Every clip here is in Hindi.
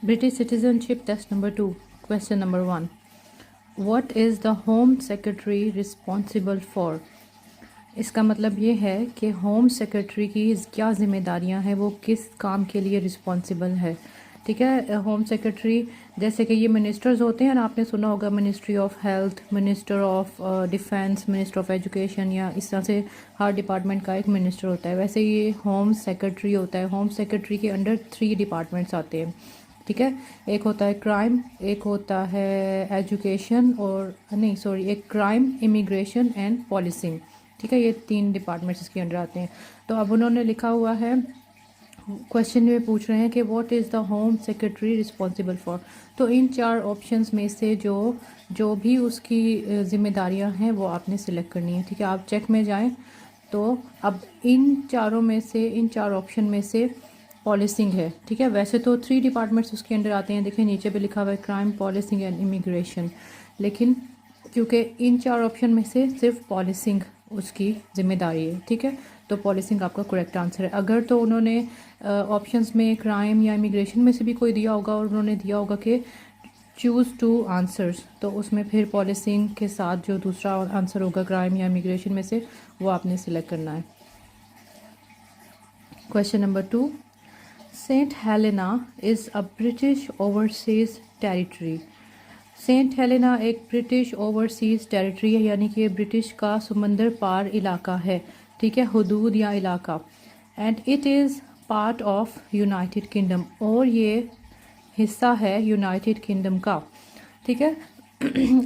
British citizenship test number 2. Question number 1. What is the Home Secretary responsible for? इसका मतलब ये है कि होम सेक्रेटरी की क्या ज़िम्मेदारियां हैं, वो किस काम के लिए रिस्पॉन्सिबल है। ठीक है, होम सेक्रेटरी जैसे कि ये मिनिस्टर्स होते हैं ना, आपने सुना होगा ministry of health, minister of defence, minister of education, या इस तरह से हर डिपार्टमेंट का एक मिनिस्टर होता है। वैसे ये होम सेक्रेटरी होता है। होम सेक्रेटरी के अंडर 3 डिपार्टमेंट्स आते हैं। ठीक है, एक होता है क्राइम, एक होता है एजुकेशन, और नहीं सॉरी, एक क्राइम, इमिग्रेशन एंड पॉलिसिंग। ठीक है, ये 3 डिपार्टमेंट्स इसके अंडर आते हैं। तो अब उन्होंने लिखा हुआ है, क्वेश्चन में पूछ रहे हैं कि what is the home secretary responsible for. तो इन 4 ऑप्शंस में से जो भी उसकी ज़िम्मेदारियां हैं वो आपने सिलेक्ट करनी है। ठीक है, आप चेक में जाएं तो अब इन चारों में से, इन 4 ऑप्शन में से पॉलिसिंग है। ठीक है, वैसे तो 3 डिपार्टमेंट्स उसके अंडर आते हैं। देखिए नीचे पे लिखा हुआ है क्राइम, पॉलिसिंग एंड इमिग्रेशन, लेकिन क्योंकि इन 4 ऑप्शन में से सिर्फ पॉलिसिंग उसकी ज़िम्मेदारी है। ठीक है, तो पॉलिसिंग आपका करेक्ट आंसर है। अगर तो उन्होंने ऑप्शंस में क्राइम या इमिग्रेशन में से भी कोई दिया होगा और उन्होंने दिया होगा कि चूज़ 2 आंसर्स, तो उसमें फिर पॉलिसिंग के साथ जो दूसरा आंसर होगा क्राइम या इमिग्रेशन में से, वो आपने सिलेक्ट करना है। Question number 2. Saint Helena is a British overseas territory. Saint Helena एक ब्रिटिश ओवरसीज़ टेरिटरी है, यानी कि ब्रिटिश का समंदर पार इलाका है। ठीक है, हुदूद या इलाका। And it is part of United kingdom, और ये हिस्सा है यूनाइटेड किंगडम का। ठीक है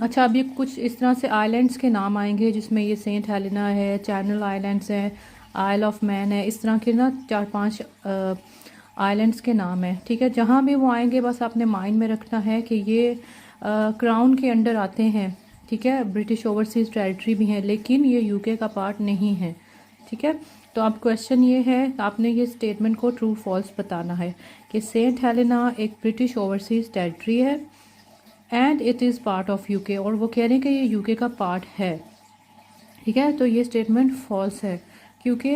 अच्छा, अभी कुछ इस तरह से आइलैंड्स के नाम आएंगे जिसमें ये सेंट हेलेना है, चैनल आइलैंड्स हैं, आइल ऑफ मैन है, इस तरह के ना 4-5 आइलैंड्स के नाम है। ठीक है, जहाँ भी वो आएंगे बस आपने माइंड में रखना है कि ये क्राउन के अंडर आते हैं। ठीक है, ब्रिटिश ओवरसीज़ टेरिटरी भी हैं, लेकिन ये यूके का पार्ट नहीं है। ठीक है, तो अब क्वेश्चन ये है, आपने ये स्टेटमेंट को ट्रू फॉल्स बताना है कि सेंट हेलेना एक ब्रिटिश ओवरसीज़ टेरिटरी है and it is part of UK, और वो कह रहे हैं कि ये यूके का पार्ट है। ठीक है, तो ये स्टेटमेंट फॉल्स है, क्योंकि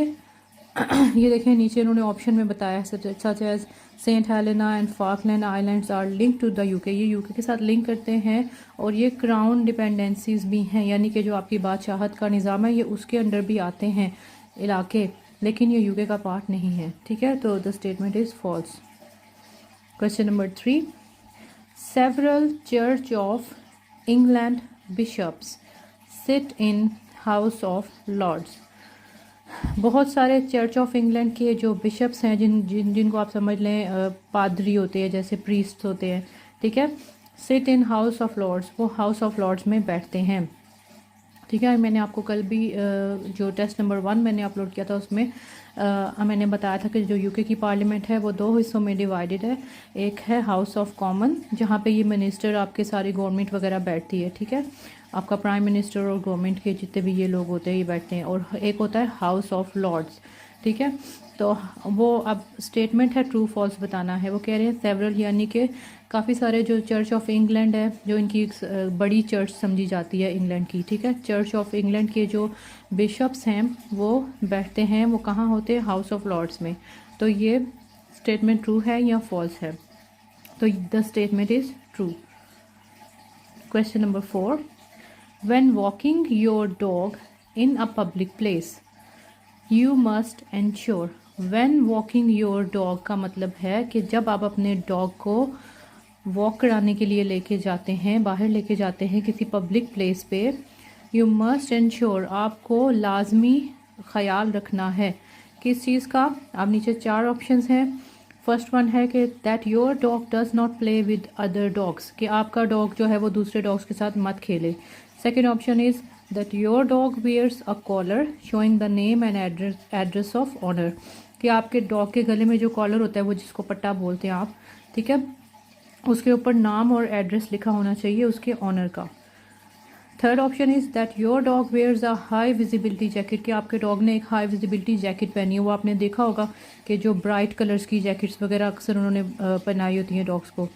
ये देखें नीचे उन्होंने ऑप्शन में बताया such as Saint Helena and Falkland islands are link to the UK, ये यूके के साथ लिंक करते हैं, और ये क्राउन डिपेंडेंसीज भी हैं, यानी कि जो आपकी बादशाहत का निज़ाम है ये उसके अंडर भी आते हैं इलाके, लेकिन ये यूके का पार्ट नहीं है। ठीक है, तो the statement is false. Question number 3. Several church of England bishops sit in House of Lords. बहुत सारे चर्च ऑफ इंग्लैंड के जो बिशप्स हैं, जिनको आप समझ लें पादरी होते हैं, जैसे प्रीस्ट होते हैं। ठीक है, sit in House of Lords, वो हाउस ऑफ लॉर्ड्स में बैठते हैं। ठीक है, मैंने आपको कल भी जो टेस्ट नंबर 1 मैंने अपलोड किया था उसमें मैंने बताया था कि जो यूके की पार्लियामेंट है वो 2 हिस्सों में डिवाइडेड है। एक है हाउस ऑफ कॉमन, जहाँ पे ये मिनिस्टर आपके सारी गवर्नमेंट वगैरह बैठती है। ठीक है, आपका प्राइम मिनिस्टर और गवर्नमेंट के जितने भी ये लोग होते हैं ये बैठते हैं। और एक होता है हाउस ऑफ लॉर्ड्स। ठीक है, तो वो अब स्टेटमेंट है ट्रू फॉल्स बताना है। वो कह रहे हैं सेवरल, यानी कि काफ़ी सारे जो चर्च ऑफ इंग्लैंड है, जो इनकी एक बड़ी चर्च समझी जाती है इंग्लैंड की। ठीक है, चर्च ऑफ इंग्लैंड के जो बिशप्स हैं वो बैठते हैं, वो कहाँ होते हैं, हाउस ऑफ लॉर्ड्स में। तो ये स्टेटमेंट ट्रू है या फॉल्स है? तो the statement is true. Question number 4. When walking your dog in a public place you must ensure. When walking your dog का मतलब है कि जब आप अपने डॉग को वॉक कराने के लिए लेके जाते हैं, बाहर लेके जाते हैं किसी पब्लिक प्लेस पे, यू मस्ट एंश्योर, आपको लाजमी ख्याल रखना है किस चीज़ का। आप नीचे 4 ऑप्शंस हैं। फर्स्ट वन है कि that your dog does not play with other dogs, कि आपका डॉग जो है वो दूसरे डॉग्स के साथ मत खेले। Second option is that your dog wears a collar showing the name and address of owner, कि आपके डॉग के गले में जो कॉलर होता है, वो जिसको पट्टा बोलते हैं आप, ठीक है, उसके ऊपर नाम और एड्रेस लिखा होना चाहिए उसके ऑनर का। Third option is that your dog wears a high visibility jacket, कि आपके डॉग ने एक हाई विजिबिलिटी जैकेट पहनी है। वो आपने देखा होगा कि जो ब्राइट कलर्स की जैकेट्स वगैरह अक्सर उन्होंने पहनाई होती हैं डॉग्स को।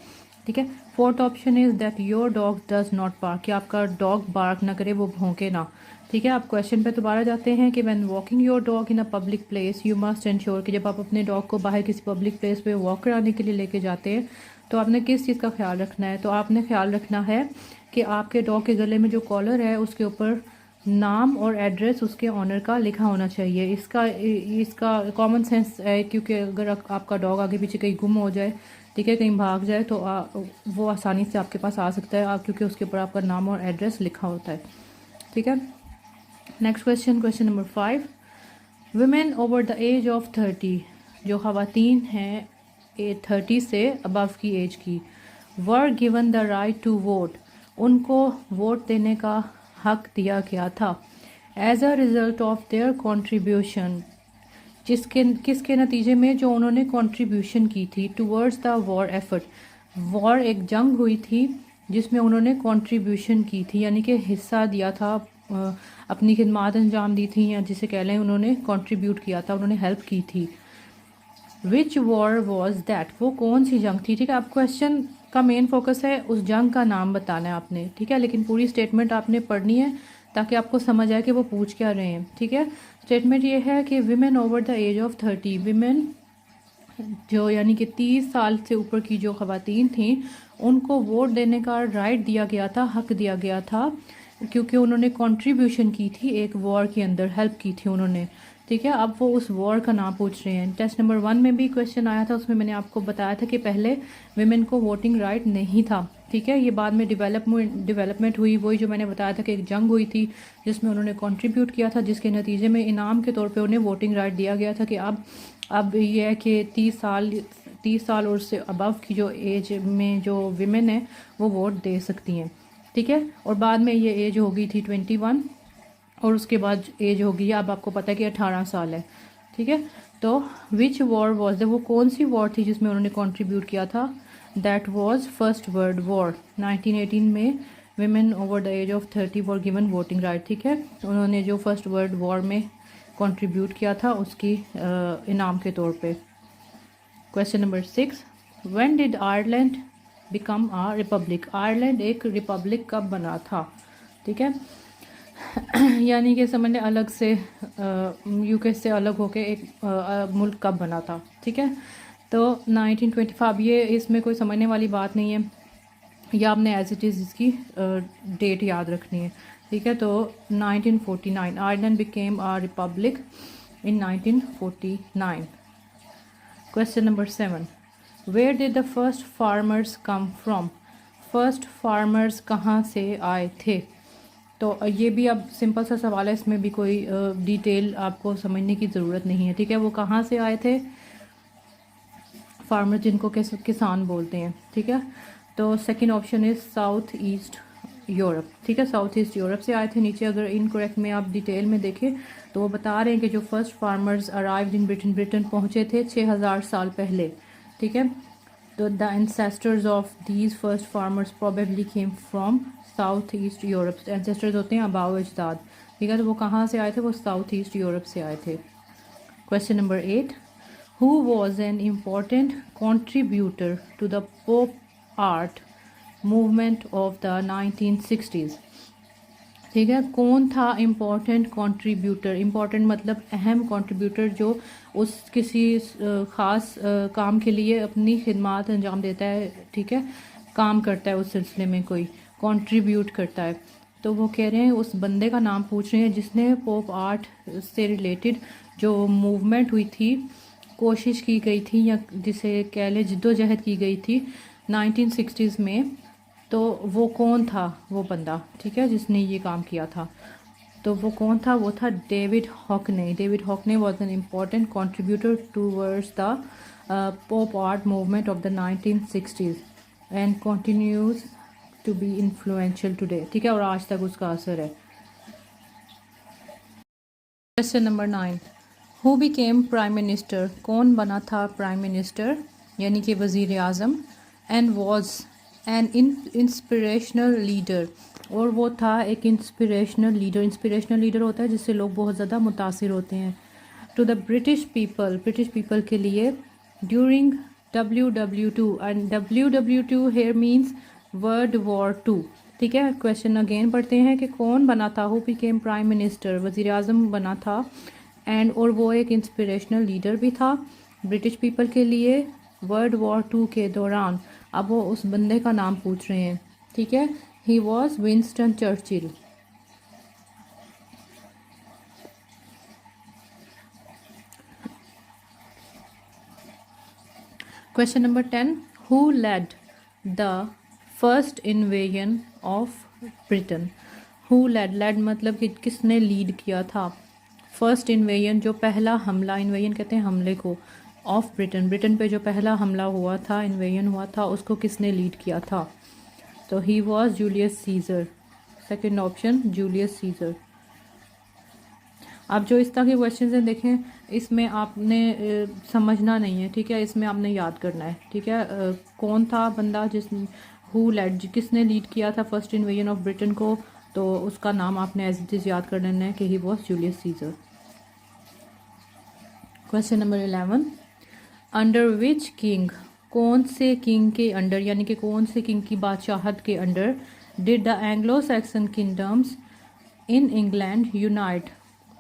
ठीक है। Fourth option is that your dog does not bark, कि आपका डॉग बार्क ना करे, वो भौंके ना। ठीक है। आप क्वेश्चन पे दोबारा जाते हैं कि when walking your dog in a public place you must ensure, कि जब आप अपने डॉग को बाहर किसी पब्लिक प्लेस पे वॉक कराने के लिए लेके जाते हैं तो आपने किस चीज़ का ख्याल रखना है। तो आपने ख्याल रखना है कि आपके डॉग के गले में जो कॉलर है उसके ऊपर नाम और एड्रेस उसके ऑनर का लिखा होना चाहिए। इसका कॉमन सेंस है, क्योंकि अगर आपका डॉग आगे पीछे कहीं गुम हो जाए, ठीक है, कहीं भाग जाए, तो वो आसानी से आपके पास आ सकता है, क्योंकि उसके ऊपर आपका नाम और एड्रेस लिखा होता है। ठीक है। Next question, question number 5। Women over the age of 30, जो ख़वातीन हैं 30 से अबव की एज की, were given the right to vote, उनको वोट देने का हक दिया गया था। As a result of their contribution, किसके नतीजे में, जो उन्होंने कंट्रीब्यूशन की थी towards the war effort. War एक जंग हुई थी जिसमें उन्होंने कंट्रीब्यूशन की थी, यानी कि हिस्सा दिया था, अपनी खिदमात अंजाम दी थी, या जिसे कह लें उन्होंने कंट्रीब्यूट किया था, उन्होंने हेल्प की थी। विच वॉर वॉज दैट, वो कौन सी जंग थी। ठीक है। अब क्वेश्चन का मेन फोकस है उस जंग का नाम बताना है आपने। ठीक है। लेकिन पूरी स्टेटमेंट आपने पढ़नी है ताकि आपको समझ आए कि वो पूछ क्या रहे हैं। ठीक है। स्टेटमेंट ये है कि women over the age of 30, women जो यानी कि 30 साल से ऊपर की जो ख़वातीन थीं उनको वोट देने का राइट दिया गया था, हक दिया गया था, क्योंकि उन्होंने कंट्रीब्यूशन की थी एक वॉर के अंदर, हेल्प की थी उन्होंने। ठीक है। अब वो उस वॉर का नाम पूछ रहे हैं। टेस्ट नंबर 1 में भी क्वेश्चन आया था, उसमें मैंने आपको बताया था कि पहले विमेन को वोटिंग राइट नहीं था। ठीक है। ये बाद में डेवलपमेंट हुई, वही जो मैंने बताया था कि एक जंग हुई थी जिसमें उन्होंने कंट्रीब्यूट किया था, जिसके नतीजे में इनाम के तौर पे उन्हें वोटिंग राइट दिया गया था कि अब ये है कि 30 साल और उससे अबव की जो एज में जो विमेन है वो वोट दे सकती हैं। ठीक है। और बाद में ये एज हो गई थी 21, और उसके बाद एज हो गई, अब आपको पता है कि 18 साल है। ठीक है। तो विच वॉर वॉज द, वो कौन सी वॉर थी जिसमें उन्होंने कंट्रीब्यूट किया था। That was first world war. 1918 में women over the age of 30 were given voting right. ठीक है। उन्होंने जो फर्स्ट वर्ल्ड वॉर में कंट्रीब्यूट किया था उसकी इनाम के तौर पे। Question number 6। When did Ireland become a republic, Ireland एक रिपब्लिक कब बना था। ठीक है। यानी कि समझ लें अलग से यूके से अलग होके एक मुल्क कब बना था। ठीक है। तो 1925, ये इसमें कोई समझने वाली बात नहीं है, या आपने एज इट इज़ इसकी डेट याद रखनी है। ठीक है। तो 1949 Ireland became a republic in 1949। Question number 7। Where did the first farmers come from, first farmers कहाँ से आए थे। तो ये भी अब सिंपल सा सवाल है, इसमें भी कोई डिटेल आपको समझने की ज़रूरत नहीं है। ठीक है। वो कहाँ से आए थे, फार्मर जिनको किसान बोलते हैं। ठीक है। तो second option is south east Europe. ठीक है। साउथ ईस्ट यूरोप से आए थे। नीचे अगर इनकरेक्ट में आप डिटेल में देखें तो वो बता रहे हैं कि जो first farmers arrived in Britain, Britain पहुँचे थे 6000 साल पहले। ठीक है। तो the ancestors of these first farmers probably came from south east Europe. Ancestors होते हैं आबाओ अजदाद। ठीक है। तो वो कहाँ से आए थे, वो साउथ ईस्ट यूरोप से आए थे। Question number 8। Who was an important contributor to the pop art movement of the 1960s। ठीक है। कौन था इम्पोर्टेंट कंट्रीब्यूटर, इम्पोर्टेंट मतलब अहम कंट्रीब्यूटर, जो उस किसी ख़ास काम के लिए अपनी खिदमात अंजाम देता है। ठीक है। काम करता है उस सिलसिले में, कोई कंट्रीब्यूट करता है। तो वो कह रहे हैं उस बंदे का नाम पूछ रहे हैं जिसने पॉप आर्ट से रिलेटेड जो मूवमेंट हुई थी, कोशिश की गई थी, या जिसे कह लें जिद्दोजहद की गई थी 1960s में। तो वो कौन था वो बंदा, ठीक है, जिसने ये काम किया था। तो वो कौन था, वो था David Hockney. David Hockney was an important contributor towards the pop art movement of the 1960s and continues to be influential today. ठीक है। और आज तक उसका असर है। Question number 9। Who became prime minister, कौन बना था प्राइम मिनिस्टर यानी कि वज़ीर आज़म। And was an inspirational leader, और वो था एक इंस्पिरेशनल लीडर। इंस्पिरेशनल लीडर होता है जिससे लोग बहुत ज़्यादा मुतासिर होते हैं। To the British people, British people के लिए during WW2 and WW2 here means world war 2। ठीक है, क्वेश्चन अगेन पढ़ते हैं कि कौन बना था, हु बिकेम प्राइम मिनिस्टर, वज़ीर आज़म बना था एंड और वो एक इंस्पिरेशनल लीडर भी था ब्रिटिश पीपल के लिए वर्ल्ड वॉर 2 के दौरान। अब वो उस बंदे का नाम पूछ रहे हैं। ठीक है, he was Winston Churchill. Question number 10, who led the first invasion of Britain. Who led मतलब कि किसने लीड किया था। फर्स्ट इन्वेजन जो पहला हमला, इन्वेजन कहते हैं हमले को, ऑफ ब्रिटेन, ब्रिटेन पे जो पहला हमला हुआ था, इन्वेजन हुआ था, उसको किसने लीड किया था। तो he was Julius Caesar. Second option Julius Caesar. अब जो इस तरह के क्वेश्चन हैं देखें, इसमें आपने समझना नहीं है। ठीक है, इसमें आपने याद करना है। ठीक है, कौन था बंदा जिस हु लेड, किसने लीड किया था फर्स्ट इन्वेजन ऑफ ब्रिटेन को, तो उसका नाम आपने एज इट इज़ याद कर लेना है कि he was Julius Caesar. Question number 11, under which king, कौन से किंग के अंडर, यानी कि कौन से किंग की बादशाहत के under did the Anglo Saxon kingdoms in England unite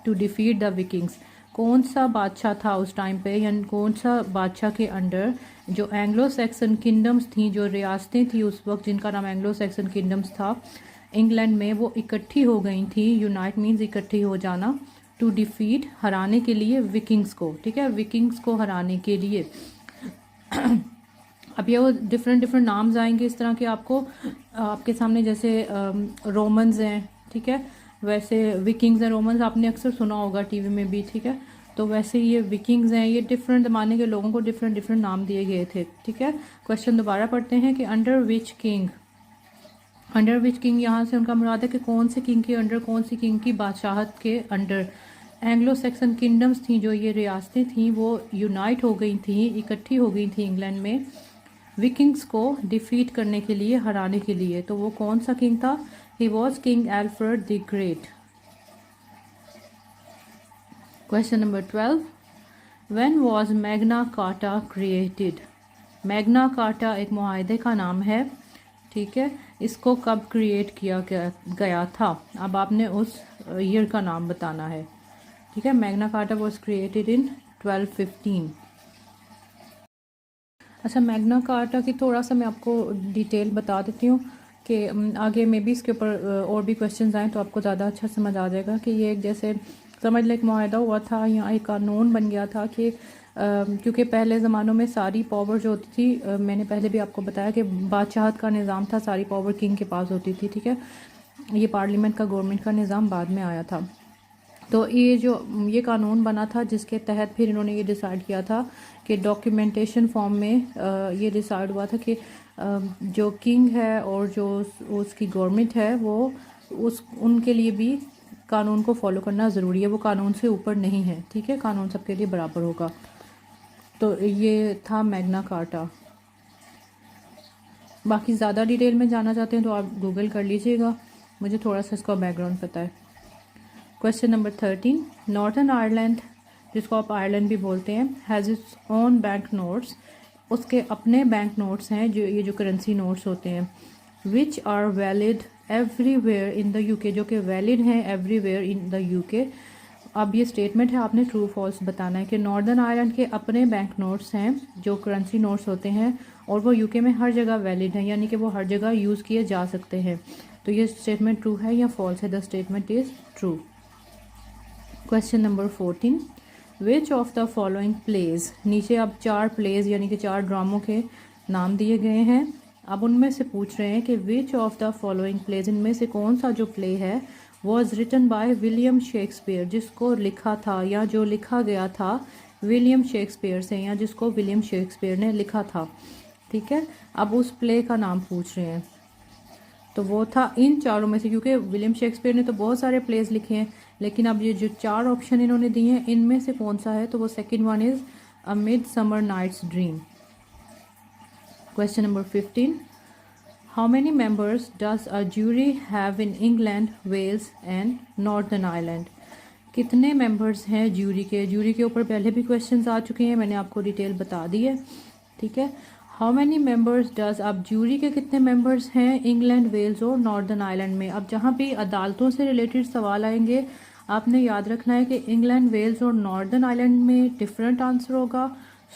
to defeat the Vikings. कौन सा बादशाह था उस टाइम पे, यानी कौन सा बादशाह के अंडर जो एंग्लो सैक्सन किंगडम्स थी, जो रियासतें थी उस वक्त जिनका नाम एंग्लो सैक्सन किंगडम्स था इंग्लैंड में, वो इकट्ठी हो गई थी। यूनाइट मीन्स इकट्ठी हो जाना, टू डिफीट हराने के लिए विकिंग्स को। ठीक है, विकिंग्स को हराने के लिए। अब ये वो डिफरेंट नाम्स आएंगे इस तरह के आपको आपके सामने, जैसे रोमन्स हैं। ठीक है, वैसे विकिंग्स हैं, रोमन्स आपने अक्सर सुना होगा टीवी में भी। ठीक है, तो वैसे ये विकिंग्स हैं, ये डिफरेंट ज़माने के लोगों को डिफरेंट नाम दिए गए थे। ठीक है, क्वेश्चन दोबारा पढ़ते हैं कि under which king, under which king यहाँ से उनका मुराद है कि कौन से किंग के अंडर, कौन सी किंग की बादशाहत के अंडर एंग्लो सैक्सन किंगडम्स थी, जो ये रियासतें थी वो यूनाइट हो गई थी, इकट्ठी हो गई थी इंग्लैंड में विकिंग्स को डिफीट करने के लिए, हराने के लिए। तो वो कौन सा किंग था, he was king Alfred the great. Question number 12, when was Magna carta created. Magna carta एक मुआहदे का नाम है। ठीक है, इसको कब क्रिएट किया गया था। अब आपने उस ईयर का नाम बताना है। ठीक है, Magna carta was created in 1215। अच्छा, मैग्ना कार्टा की थोड़ा सा मैं आपको डिटेल बता देती हूँ कि आगे में भी इसके ऊपर और भी क्वेश्चंस आएँ तो आपको ज़्यादा अच्छा समझ आ जाएगा कि ये एक जैसे समझ लें एक मुआहदा हुआ था, यहाँ एक कानून बन गया था कि क्योंकि पहले ज़मानों में सारी पावर जो होती थी, मैंने पहले भी आपको बताया कि बादशाहत का निज़ाम था, सारी पावर किंग के पास होती थी। ठीक है, ये पार्लियामेंट का, गवर्नमेंट का निज़ाम बाद में आया था। तो ये कानून बना था जिसके तहत फिर इन्होंने ये डिसाइड किया था कि डॉक्यूमेंटेशन फॉर्म में ये डिसाइड हुआ था कि जो किंग है और जो उसकी गवर्नमेंट है वो उनके लिए भी कानून को फॉलो करना ज़रूरी है, वो कानून से ऊपर नहीं है। ठीक है, कानून सबके लिए बराबर होगा। तो ये था मैग्ना कार्टा। बाकी ज़्यादा डिटेल में जानना चाहते हैं तो आप गूगल कर लीजिएगा, मुझे थोड़ा सा इसका बैकग्राउंड पता है। क्वेश्चन नंबर 13, नॉर्दर्न आयरलैंड, जिसको आप आयरलैंड भी बोलते हैं, has its own bank notes, उसके अपने बैंक नोट्स हैं, जो करेंसी नोट्स होते हैं, which are valid everywhere in the UK, जो कि वैलिड हैं एवरीवेयर इन द यूके। अब ये स्टेटमेंट है, आपने ट्रू फॉल्स बताना है कि नॉर्दर्न आयरलैंड के अपने बैंक नोट्स हैं, जो करेंसी नोट्स होते हैं, और वो यूके में हर जगह वैलिड हैं, यानी कि वो हर जगह यूज़ किए जा सकते हैं। तो ये स्टेटमेंट ट्रू है या फॉल्स है। The statement is true. Question number 14, which of the following pledge, नीचे अब 4 प्लेज यानी कि 4 ड्रामों के नाम दिए गए हैं। अब उनमें से पूछ रहे हैं कि which of the following plays, इनमें से कौन सा जो प्ले है was written by William Shakespeare, जिसको लिखा था या जो लिखा गया था विलियम शेक्सपियर से, या जिसको विलियम शेक्सपियर ने लिखा था। ठीक है, अब उस प्ले का नाम पूछ रहे हैं। तो वो था इन चारों में से, क्योंकि विलियम शेक्सपियर ने तो बहुत सारे प्लेज लिखे हैं, लेकिन अब ये जो 4 ऑप्शन इन्होंने दिए हैं इनमें से कौन सा है, तो वो second one is a Midsummer Night's Dream. Question number 15, how many members does a jury have in England, Wales and Northern Ireland. कितने मेंबर्स हैं ज्यूरी के ऊपर पहले भी क्वेश्चंस आ चुके हैं, मैंने आपको डिटेल बता दी है। ठीक है। हाउ मैनी मेंबर्स डज, अब ज्यूरी के कितने मेंबर्स हैं इंग्लैंड, वेल्स और नॉर्दर्न आयरलैंड में। अब जहाँ भी अदालतों से रिलेटेड सवाल आएंगे आपने याद रखना है कि इंग्लैंड, वेल्स और नॉर्दर्न आयरलैंड में डिफरेंट आंसर होगा।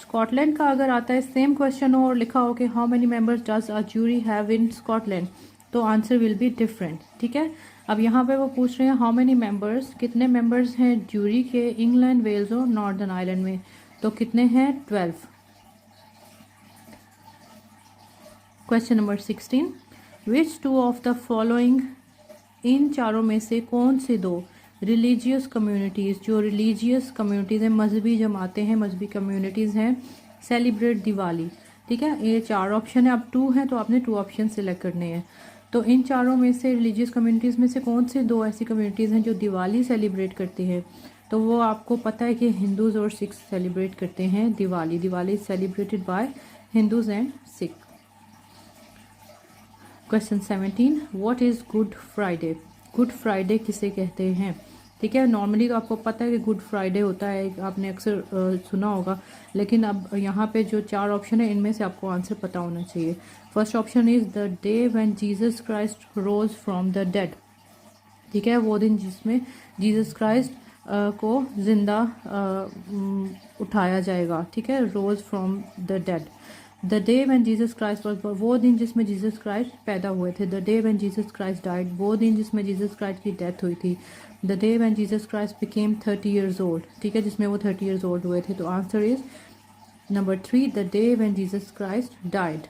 स्कॉटलैंड का अगर आता है सेम क्वेश्चन हो और लिखा हो कि how many members does a jury have in Scotland, तो आंसर विल बी डिफरेंट, ठीक है। अब यहाँ पे वो पूछ रहे हैं हाउ मैनी मेंबर्स, कितने मेंबर्स हैं ज्यूरी के इंग्लैंड, वेल्स और नॉर्दर्न आयरलैंड में, तो कितने हैं 12। Question number 16, which two of the following, इन चारों में से कौन से दो रिलीजियस कम्युनिटीज़, जो रिलीजियस कम्युनिटीज़ हैं, मजहबी जमातें हैं, मजहबी कम्युनिटीज़ हैं, सेलिब्रेट दिवाली, ठीक है। ये 4 ऑप्शन है, अब 2 हैं तो आपने 2 ऑप्शन सिलेक्ट करने हैं। तो इन चारों में से रिलीजियस कम्युनिटीज़ में से कौन से 2 ऐसी कम्युनिटीज़ हैं जो दिवाली सेलिब्रेट करती हैं, तो वो आपको पता है कि हिंदूज़ और सिख्स सेलिब्रेट करते हैं Diwali. Diwali is celebrated by Hindus and Sikh. Question 17, what is good Friday, good Friday किसे कहते हैं, ठीक है। नॉर्मली तो आपको पता है कि गुड फ्राइडे होता है, आपने अक्सर सुना होगा, लेकिन अब यहाँ पे जो 4 ऑप्शन है इनमें से आपको आंसर पता होना चाहिए। First option is the day when Jesus Christ rose from the dead, ठीक है, वो दिन जिसमें जीसस क्राइस्ट को ज़िंदा उठाया जाएगा, ठीक है, rose from the dead. The day when Jesus Christ was, वो दिन जिसमें जीसस क्राइस्ट पैदा हुए थे। The day when Jesus Christ died, वो दिन जिसमें जीसस क्राइस्ट की डेथ हुई थी। The day when Jesus Christ became 30 years old, ठीक है, जिसमें वो 30 ईयर्स ओल्ड हुए थे। तो answer is number 3, the day when Jesus Christ died.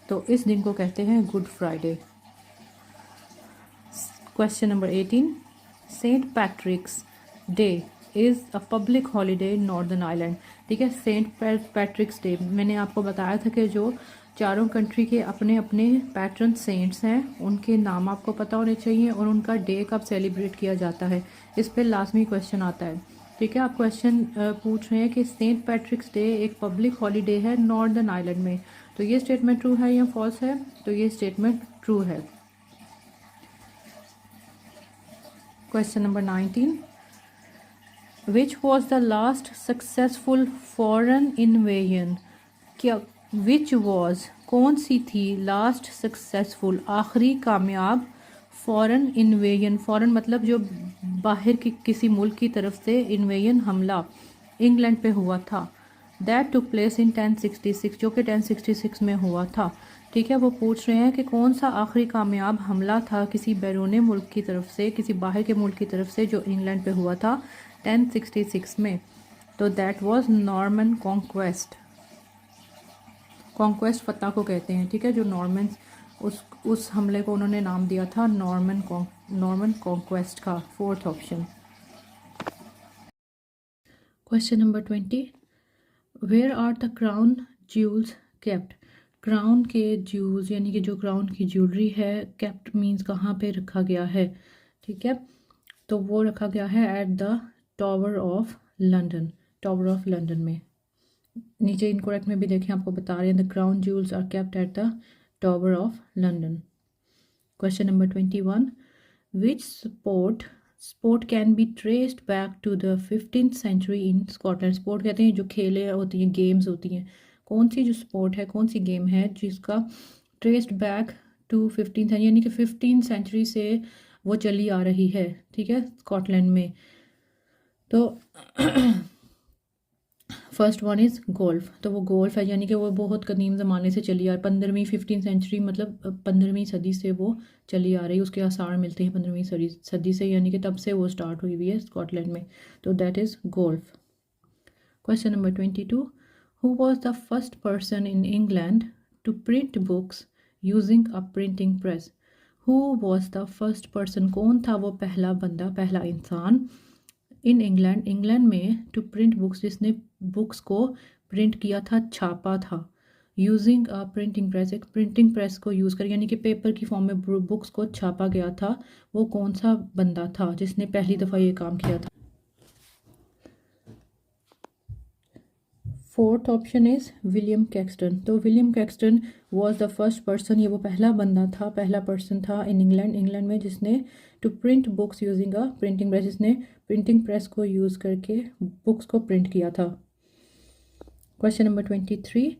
तो इस दिन को कहते हैं Good Friday. Question number 18, Saint Patrick's Day is a public holiday in Northern Ireland, ठीक है। सेंट पैट्रिक्स डे, मैंने आपको बताया था कि जो चारों कंट्री के अपने अपने पैट्रन सेंट्स हैं उनके नाम आपको पता होने चाहिए और उनका डे कब सेलिब्रेट किया जाता है, इस पर लाजमी क्वेश्चन आता है, ठीक है। आप क्वेश्चन पूछ रहे हैं कि सेंट पैट्रिक्स डे एक पब्लिक हॉलीडे है नॉर्दर्न आयरलैंड में, तो ये स्टेटमेंट ट्रू है या फॉल्स है, तो ये स्टेटमेंट ट्रू है। Question number 19, which was the last successful foreign invasion, क्या, विच वॉज कौन सी थी, लास्ट सक्सेसफुल आखिरी कामयाब, फॉरेन इन्वेजन, फॉरेन मतलब जो बाहर की किसी मुल्क की तरफ से इन्वेजन हमला इंग्लैंड पे हुआ था, दैट टुक प्लेस इन 1066, जो कि 1066 में हुआ था, ठीक है। वो पूछ रहे हैं कि कौन सा आखिरी कामयाब हमला था किसी बैरून मुल्क की तरफ से, किसी बाहर के मुल्क की तरफ से, जो इंग्लैंड पे हुआ था 1066 में, तो that was Norman conquest. Conquest फतह को कहते हैं, ठीक है, जो नॉर्मन उस हमले को उन्होंने नाम दिया था नॉर्मन कॉन्क्वेस्ट का। Fourth option. Question number 20, where are the crown jewels kept, crown के ज्यूल्स यानी कि जो क्राउन की ज्वेलरी है, केप्ट मीन्स कहाँ पे रखा गया है, ठीक है, तो वो रखा गया है eight the Tower of London, tower of London में। नीचे इनकरेक्ट में भी देखें आपको बता रहे हैं the crown jewels are kept at the Tower of London. Question number 21, which sport can be traced back to the 15th century in Scotland, sport कहते हैं जो खेलें होती हैं, गेम्स होती हैं, कौन सी जो स्पोर्ट है, कौन सी गेम है जिसका ट्रेस्ड बैक टू 15th यानी कि 15th सेंचुरी से वो चली आ रही है, ठीक है, स्कॉटलैंड में। तो फर्स्ट वन इज़ गोल्फ, तो वो गोल्फ है, यानी कि वो बहुत कदीम ज़माने से चली आ, 15वीं 15th सेंचुरी मतलब 15वीं सदी से वो चली आ रही है, उसके आसार मिलते हैं 15वीं सदी से, यानी कि तब से वो स्टार्ट हुई हुई है स्कॉटलैंड में, तो that is golf. Question number 22, who was the first person in England to print books using a printing press, who was the first person, कौन था वो पहला बंदा, पहला इंसान इन इंग्लैंड में टू प्रिंट बुक्स, जिसने बुक्स को प्रिंट किया था, छापा था, यूजिंग अ प्रिंटिंग प्रेस, एक प्रिंटिंग प्रेस को यूज़ कर, यानी कि पेपर की फॉर्म में बुक्स को छापा गया था, वो कौन सा बंदा था जिसने पहली दफ़ा ये काम किया था। Fourth option is William Caxton, तो William Caxton was the first person, ये वो पहला बंदा था, पहला पर्सन था इन इंग्लैंड में जिसने to print books using a printing press, जिसने प्रिंटिंग प्रेस को यूज़ करके बुक्स को प्रिंट किया था। Question number 23,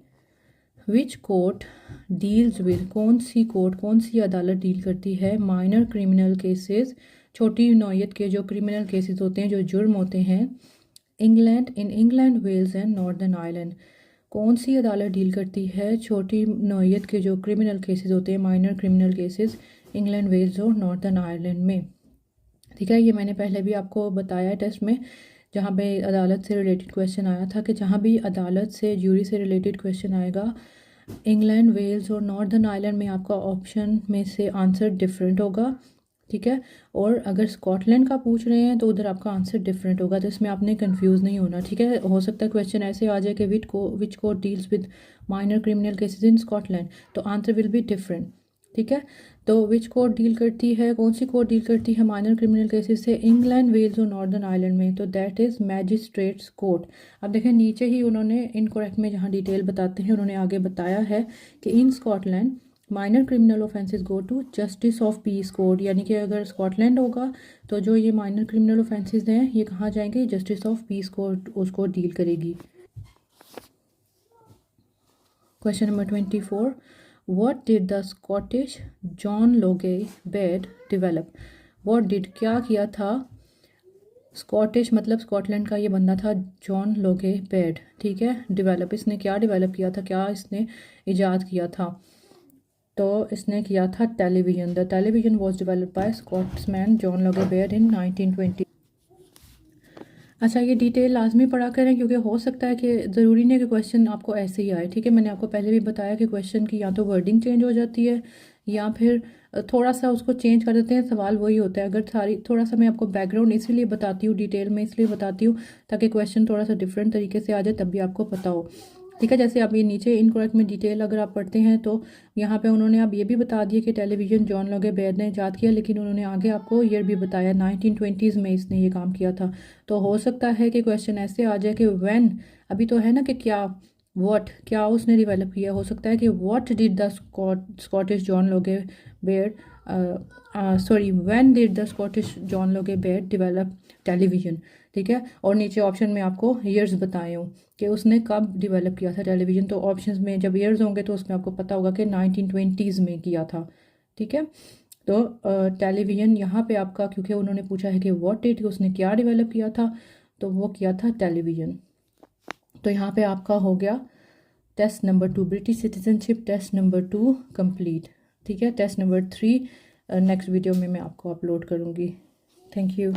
which court deals with, कौन सी कोर्ट, कौन सी अदालत डील करती है माइनर क्रिमिनल केसेस, छोटी नौयत के जो क्रिमिनल केसेस होते हैं, जो जुर्म होते हैं, England, in England, Wales and Northern Ireland. कौन सी अदालत डील करती है छोटी नौयत के जो क्रिमिनल केसेस होते हैं, minor criminal cases, England, Wales और नॉर्दर्न आयरलैंड में। ठीक है, ये मैंने पहले भी आपको बताया है टेस्ट में, जहाँ पे अदालत से रिलेटेड क्वेश्चन आया था कि जहाँ भी अदालत से, ज्यूरी से रिलेटेड क्वेश्चन आएगा, इंग्लैंड, वेल्स और नॉर्दर्न आयरलैंड में आपका ऑप्शन में से आंसर डिफरेंट होगा। ठीक है, और अगर स्कॉटलैंड का पूछ रहे हैं तो उधर आपका आंसर डिफरेंट होगा, तो इसमें आपने कंफ्यूज नहीं होना। ठीक है, हो सकता है क्वेश्चन ऐसे आ जाए कि विच court deals with minor criminal cases in Scotland, तो आंसर विल बी डिफरेंट। ठीक है, तो विच कोर्ट डील करती है, कौन सी कोर्ट डील करती है माइनर क्रिमिनल केसेस से इंग्लैंड, वेल्स और नॉर्दर्न आयरलैंड में, तो दैट इज़ मैजिस्ट्रेट्स कोर्ट। अब देखें नीचे ही उन्होंने इनकरेक्ट में जहाँ डिटेल बताते हैं, उन्होंने आगे बताया है कि in Scotland minor criminal offences go to justice of peace court, यानी कि अगर स्कॉटलैंड होगा तो जो ये माइनर क्रिमिनल ऑफेंसेस हैं ये कहाँ जाएंगे, जस्टिस ऑफ पीस कोर्ट उसको डील करेगी। Question number 24, what did the Scottish John Logie Baird develop, what did, क्या किया था, स्कॉटिश मतलब स्कॉटलैंड का ये बंदा था जॉन लोगे बेड। ठीक है, डेवलप, इसने क्या डेवलप किया था, क्या इसने इजाद किया था, तो इसने किया था television. The television was developed by Scotsman John Logie bed in 1920। अच्छा, ये डिटेल लाजमी पढ़ा करें क्योंकि हो सकता है कि ज़रूरी नहीं कि क्वेश्चन आपको ऐसे ही आए। ठीक है, मैंने आपको पहले भी बताया कि क्वेश्चन की या तो वर्डिंग चेंज हो जाती है या फिर थोड़ा सा उसको चेंज कर देते हैं, सवाल वही होता है। अगर थोड़ा सा मैं आपको बैकग्राउंड इसीलिए बताती हूँ, डिटेल में इसलिए बताती हूँ ताकि क्वेश्चन थोड़ा सा डिफरेंट तरीके से आ जाए, तब भी आपको पता हो। ठीक है, जैसे आप ये नीचे इनकरेक्ट में डिटेल अगर आप पढ़ते हैं तो यहाँ पे उन्होंने अब ये भी बता दिया कि टेलीविज़न जॉन लोगे बेड ने ईजाद किया, लेकिन उन्होंने आगे आपको ईयर भी बताया 1920s में इसने ये काम किया था। तो हो सकता है कि क्वेश्चन ऐसे आ जाए कि व्हेन, अभी तो है ना कि क्या, व्हाट, क्या उसने डेवलप किया, हो सकता है कि what did the Scottish John Logie Baird, sorry, when did the Scottish John Logie Baird develop television. ठीक है, और नीचे ऑप्शन में आपको ईयर्स बताए हूँ कि उसने कब डेवलप किया था टेलीविज़न, तो ऑप्शंस में जब ईयर्स होंगे तो उसमें आपको पता होगा कि 1920s में किया था। ठीक है, तो टेलीविज़न यहाँ पे आपका, क्योंकि उन्होंने पूछा है कि व्हाट डिड, उसने क्या डेवलप किया था, तो वो किया था टेलीविज़न। तो यहाँ पे आपका हो गया test number 2 British citizenship, test number 2 complete. ठीक है, टेस्ट नंबर 3 नेक्स्ट वीडियो में मैं आपको अपलोड करूँगी। Thank you.